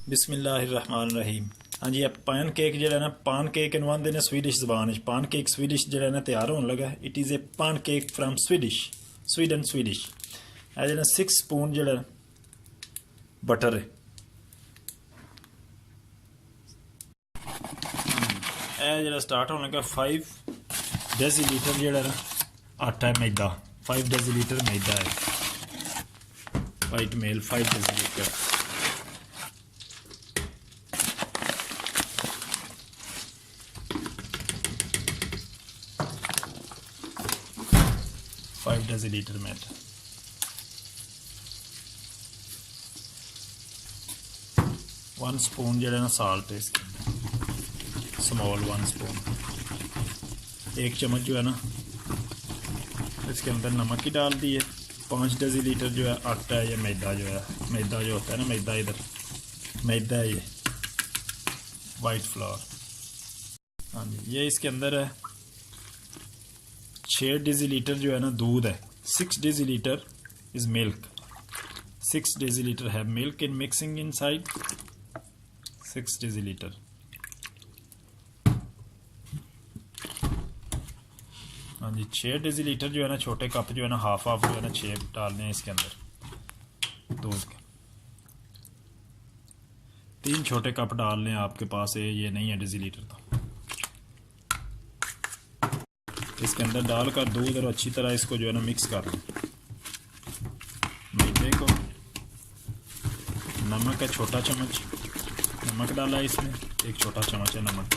बिस्मिल्लाहिर्रहमानिर्रहीम। हाँ जी, pan cake जो है ना, पान केक इनवाते ने स्वीडिश जबान। पान केक स्वीडिश जो है ना तैयार होने लगा। इट इज़ ए पान cake from Swedish, Sweden Swedish. है जो 6 स्पून जो बटर है जो स्टार्ट होने लगा। 5 डेसीलीटर जो ना आटा है, मैदा 5 डेसीलीटर मैदा है। White male 5 decilitre. डेसीलीटर मैदा, 1 स्पून जो है ना साल्ट है इसके अंदर, स्मॉल 1 स्पून। 1 चम्मच जो है ना इसके अंदर नमक ही डाल दिए। 5 डेसीलीटर जो है आटा है, ये मैदा जो है, मैदा जो होता है ना, मैदा इधर मैदा है, ये वाइट फ्लावर। हाँ जी, ये इसके अंदर है 6 डेसीलीटर जो है ना दूध है। 6 डेसीलीटर इज मिल्क। 6 डेसीलीटर है milk in mixing inside. 6 decilitre. हाँ जी, 6 डेसीलीटर जो है ना, छोटे कप जो है ना, हाफ जो है ना 6 डालने हैं इसके अंदर दूध के। 3 छोटे कप डाल लें, आपके पास है ये नहीं है डेसीलीटर तो। इसके अंदर डालकर दूध और अच्छी तरह इसको जो है ना मिक्स कर लें। मैदे को, नमक है छोटा चम्मच नमक डाला है इसमें, 1 छोटा चम्मच है नमक।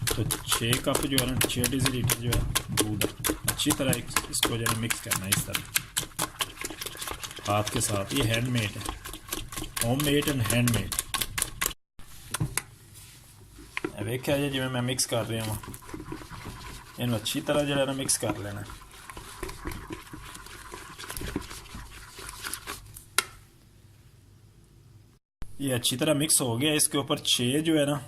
तो 6 कप जो है ना, 6 डेसीलीटर जो है दूध है। अच्छी तरह इसको जो है मिक्स करना है इस तरह हाथ के साथ। ये हैंडमेड है, होममेड एंड हैंडमेड। देखा जी जिवें मैं मिक्स कर रहा हूँ, इन अच्छी तरह जो है ना मिक्स कर लेना। ये अच्छी तरह मिक्स हो गया। इसके ऊपर 6 जो है ना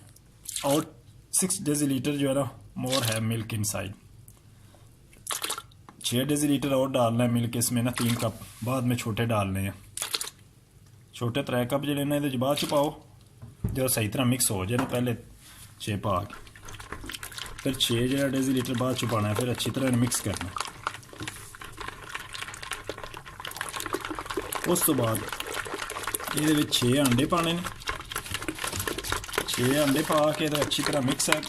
और 6 डेसीलीटर जो है ना मोर है मिल्क इनसाइड। 6 डेसीलीटर और डालना है मिल्क इसमें ना। 3 कप बाद में छोटे डालने हैं, छोटे 3 कप जो लेना है बाद च पाओ, जो सही तरह मिक्स हो जाए ना। पहले 6 पा के फिर 6 जो डेसीलीटर बाद छुपाना है, फिर अच्छी तरह मिक्स करना। उस तो बाद ये 6 अंडे पाने ने। 6 अंडे पा के तो अच्छी तरह मिक्स है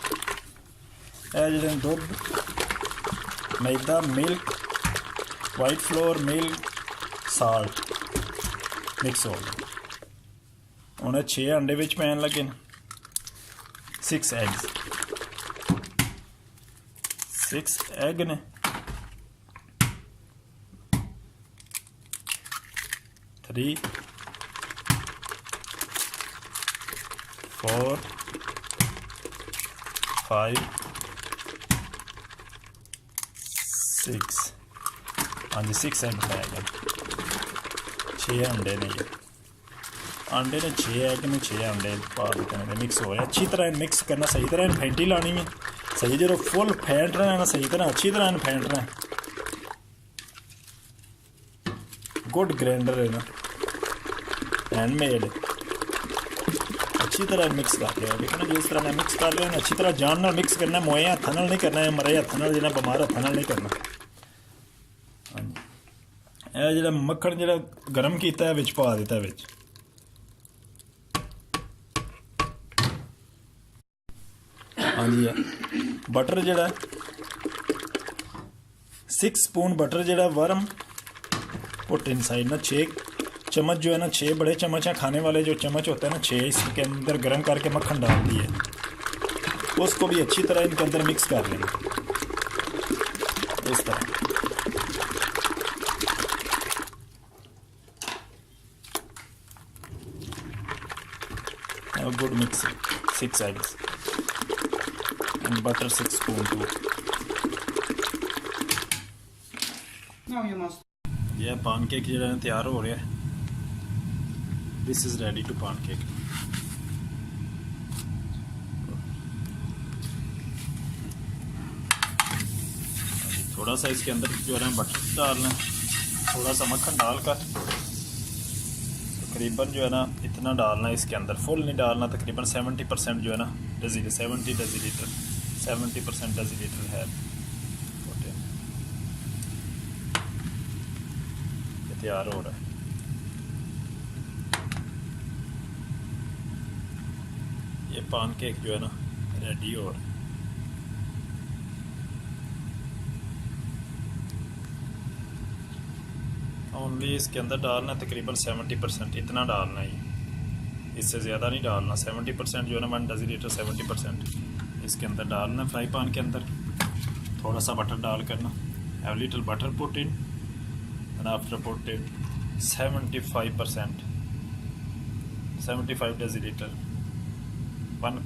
जो दुध, मैदा, milk, white flour, milk, salt mix हो गया। उन्हें 6 अंडे विच पैन लगे न। 6 एग्स, 6 एग ने। 3 4 5 6। हाँ जी, 6 एग पाया गया। 6 अंडे ने, ये अंडे ने 6 एग ने 6 अंडे पा देते हैं। मिक्स हो रहा है, अच्छी तरह मिक्स करना। सही तरह फेंटी लानी है, सही जो फुल फेंट रहे हैं ना, सही तरह अच्छी तरह फेंट रहे हैं। गुड ग्राइंडर है ना, हैंडमेड। अच्छी तरह मिक्स कर लिया, ठीक है ना। जिस तरह मैं मिक्स कर लिया, अच्छी तरह जान ना मिक्स करना। मोए हथ नाल नहीं करना है, मरे हथ नाल जो बमार हथ नाल नहीं करना। हाँ जी, यह जो मक्खन जो गर्म किया है पा दिता है। हाँ जी, बटर जड़ा 6 स्पून बटर जड़ा वर्म पुट इनसाइड ना। 6 चम्मच जो है ना, 6 बड़े चम्मच हैं खाने वाले जो चम्मच होते हैं ना, 6 इसके अंदर गर्म करके मक्खन डाल दिए। उसको भी अच्छी तरह इनके अंदर मिक्स कर लेना इस तरह। Good mix. 6 eggs and butter 6 spoon too. Now you must. ये pancake जो है तैयार हो रहा है। This is ready to pancake. थोड़ा सा इसके अंदर जो है बटर डालना है, थोड़ा सा मक्खन डालकर तकरीबन जो है ना इतना डालना है इसके अंदर, फुल नहीं डालना, तकरीबन 70% जो है ना डेज़िलीटर, 70% डेज़िलीटर है। ये तैयार हो रहा है। ये पानकेक जो है ना रेडी हो रहा है। ओनली इसके अंदर डालना है तकरीबन 70%, इतना डालना है, इससे ज़्यादा नहीं डालना। 70% जो है ना 1 डेज़िलीटर 70% इसके अंदर डालना है। फ्राई पैन के अंदर थोड़ा सा बटर डाल करना, have little butter put in and after put in 75 डेज़िलीटर 1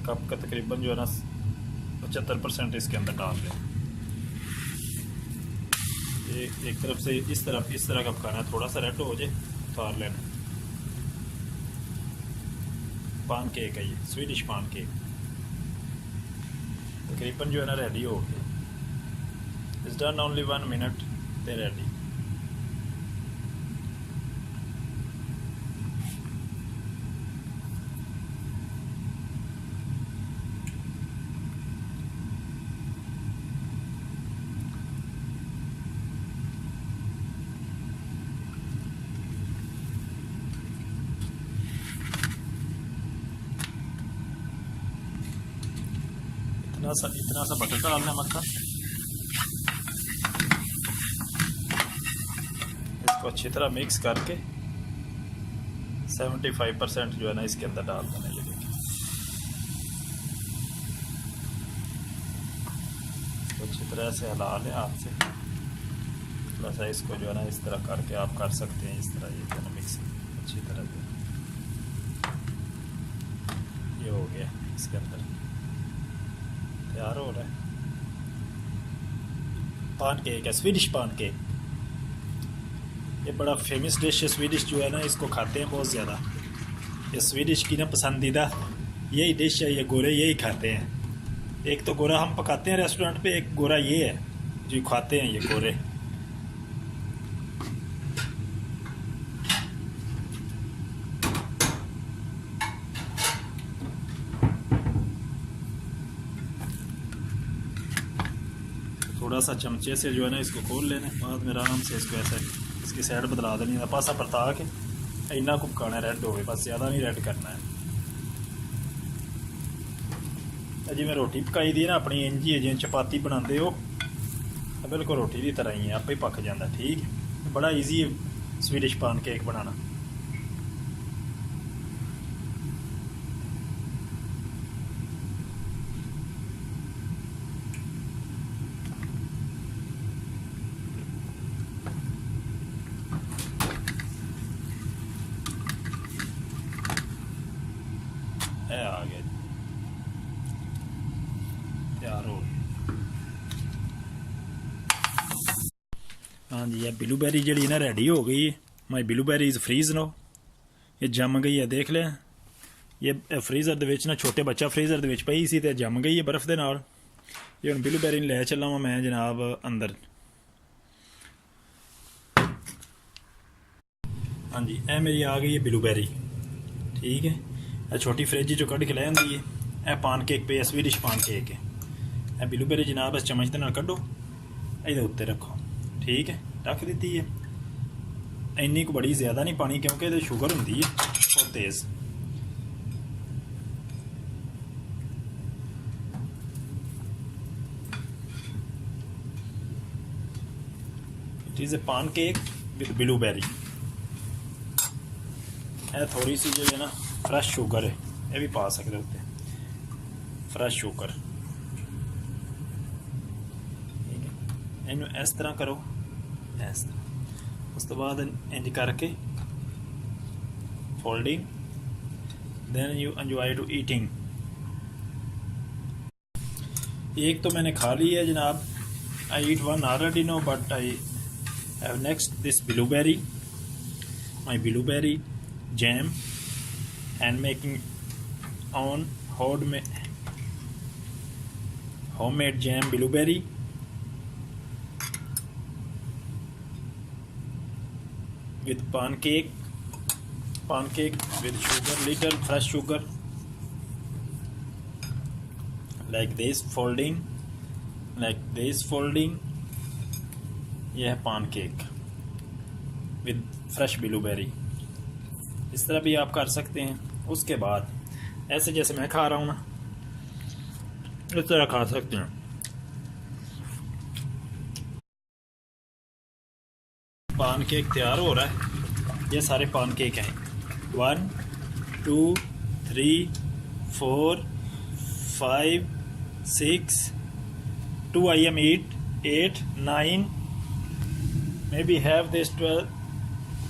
cup का तकरीबन जो है ना 75% इसके अंदर डाल दें। एक तरफ से इस तरह का पकाना है, थोड़ा सा रेड हो जाए उतार लेना। पान केक है ये, स्वीडिश पान केक तकरीबन जो है ना रेडी हो गया। It's done only 1 minute, they ready. इतना सा बटर डालना है मक्खन, इसको अच्छी तरह मिक्स करके 75% जो है ना इसके अंदर डाल देना। ये देखिए अच्छी तरह से हिला लें हाथ से, थोड़ा सा इसको जो है ना इस तरह करके आप कर सकते हैं। इस तरह ये जो है मिक्स अच्छी तरह से ये हो गया, इसके अंदर तैयार हो रहा है पान केक है, स्वीडिश पान केक। ये बड़ा फेमस डिश है स्वीडिश जो है ना, इसको खाते हैं बहुत ज़्यादा। ये स्वीडिश की ना पसंदीदा यही डिश है, ये गोरे यही खाते हैं। एक तो गोरा हम पकाते हैं रेस्टोरेंट पे, एक गोरा ये है जो खाते हैं ये गोरे। थोड़ा सा चमचे से जो है ना इसको खोल लेना, बाद में आराम से इसको ऐसे इसकी साइड बदला देनी है, पासा परता के इन्ना को पकाना रेड हो गए, बस ज़्यादा नहीं रेड करना है। जिमें रोटी पकाई दी ना अपनी इंजी है, जिमें चपाती बनाते हो बिल्कुल रोटी की तरह ही है, आपे ही पक जाता। ठीक है, बड़ा ईजी है स्वीडिश पान केक बनाना। है आ गया, तैयार हो गया। हाँ जी, ये ब्लूबेरी जी ना रेडी हो गई है। माई ब्लूबेरी इज़ फ्रीज नो, ये जम गई है, देख लें। ये फ्रीज़र दे विच ना छोटे बच्चा फ्रीज़र दे विच पई सी ते जम गई है बर्फ़ दे नाल। ये हुण ब्लूबेरी लै चला वां मैं जनाब अंदर। हाँ जी, ए मेरी आ गई है ब्लूबेरी। ठीक है, ए छोटी फ्रिज जो कढ़ के लै आंदी है। ए पान केक पे स्वीडिश पान केक है। ए ब्लूबेरी जनाब इस चम्मच दे नाल कड्डो, ਇਹਦੇ उत्ते रखो। ठीक है, रख दी है। इन्नी को बड़ी ज़्यादा नहीं पानी क्योंकि ये शुगर होंगी है बहुत तेज़। इट इज़ ए पान केक विद ब्लूबेरी। थोड़ी सी जो है ना फ्रैश शुगर है, ये भी पा सकते उत्ते फ्रैश शुगर। ठीक है, इनू इस तरह करो, इस तरह। उस तो बाद इंज करके folding, then you enjoy to eating. एक तो मैंने खा ली है जनाब, I eat one already no, but I have next this blueberry, my blueberry jam and making on homemade jam blueberry. with pancake with sugar, little fresh sugar, like this folding, ये है pancake with fresh blueberry। इस तरह भी आप कर सकते हैं। उसके बाद ऐसे जैसे मैं खा रहा हूँ ना, इस तरह खा सकते हैं। पानकेक तैयार हो रहा है। ये सारे पानकेक हैं 1 2 3 4 5 6 2 I am eat 8 9 maybe have this 12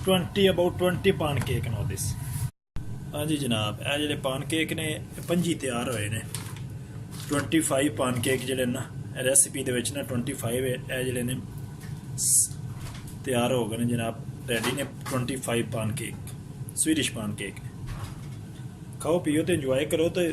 20 about 20 pancake now this। हाँ जी जनाब, ਇਹ ਜਿਹੜੇ pancake ਨੇ 25 ਤਿਆਰ ਹੋਏ ਨੇ। 25 pancake ਜਿਹੜੇ ਨਾ ਰੈਸਿਪੀ ਦੇ ਵਿੱਚ ਨਾ 25 ਇਹ ਜਿਹੜੇ ਨੇ ਤਿਆਰ ਹੋ ਗਏ ਨੇ ਜਨਾਬ, ਰੈਡੀ ਨੇ 25 pancake, swedish pancake। ਖਾਓ ਪੀਓ ਤੇ ਇੰਜੋਏ ਕਰੋ ਤੇ